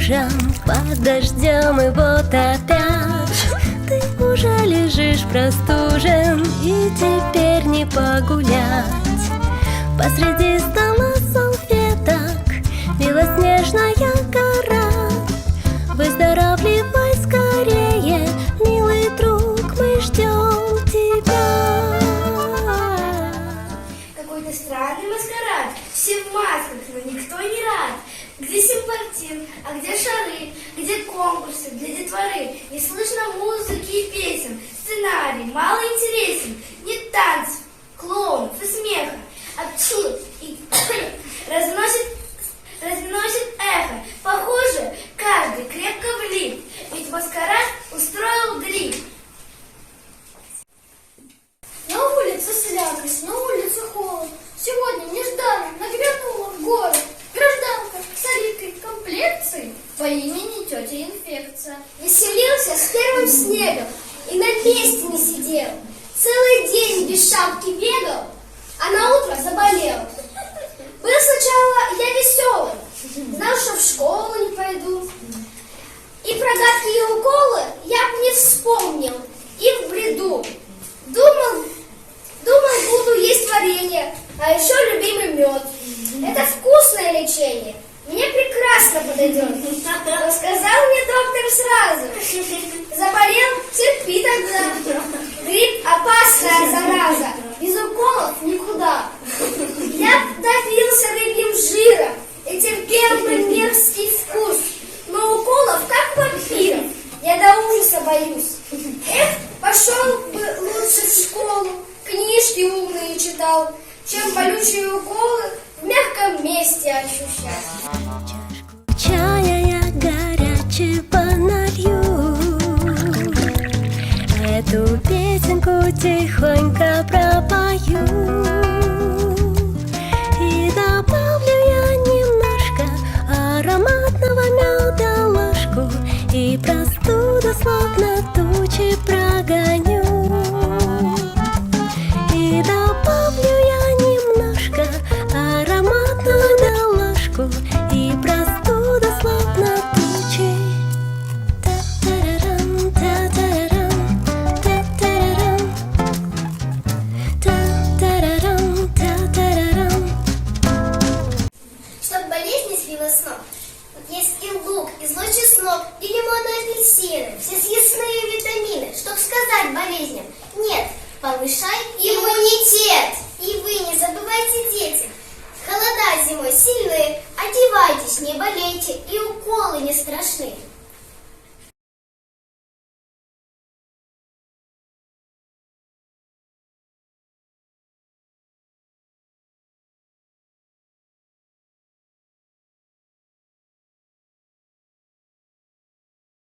мужем под дождем, и вот опять ты уже лежишь простужен, и теперь не погулять. Посреди стола салфеток белоснежная гора. Выздоравливай скорее, милый друг, мы ждем тебя. Какой-то странный маскарад, все в масках, но никто не рад. Где симпатин, а где шары, где конкурсы для детворы? Не слышно музыки и песен, сценарий мало интересен. Нет танцев, клоунов и смеха, а пчелы и разносит эхо. Похоже, каждый крепко влип, ведь маскарад устроил грипп. На улице слякоть, на улице холод. Сегодня нежданно нагрянула в город гражданка с солидкой комплекцией по имени тетя Инфекция. Веселился с первым снегом и на месте не сидел. Целый день без шапки бегал, а на утро заболел. Был сначала я веселый, знал, что в школу не пойду. И про гадкие уколы я б не вспомнил, и в бреду. Думал, буду есть варенье, а еще любимый мед. Это вкусное лечение, мне прекрасно подойдет. Рассказал мне доктор сразу. Заболел, терпи тогда. Грипп — опасная зараза, без уколов никуда. Я давился рыбьим жиром и терпел бы мерзкий вкус, но уколов как вампиров я до ужаса боюсь. Эх, пошел бы лучше в школу, книжки умные читал, чем болючие уколы в мягком месте ощущать. Чашку чая я горячего налью, эту песенку тихонько пропою, и добавлю я немножко ароматного меда ложку, и простуду словно тучи прогоню. И добавлю я немножко ароматного меда ложку, и простуду словно тучи. Та-та-рам, та-та-рам, та-та-рам, та-та-рам, та-та-рам. Чтоб болезнь не сбила с ног, тут есть и лук, и злой чеснок, и лимон, и апельсины, все съестные витамины. Чтоб сказать болезням нет, повышай иммунитет. И вы не забывайте, дети, холода зимой сильны, одевайтесь, не болейте, и уколы не страшны.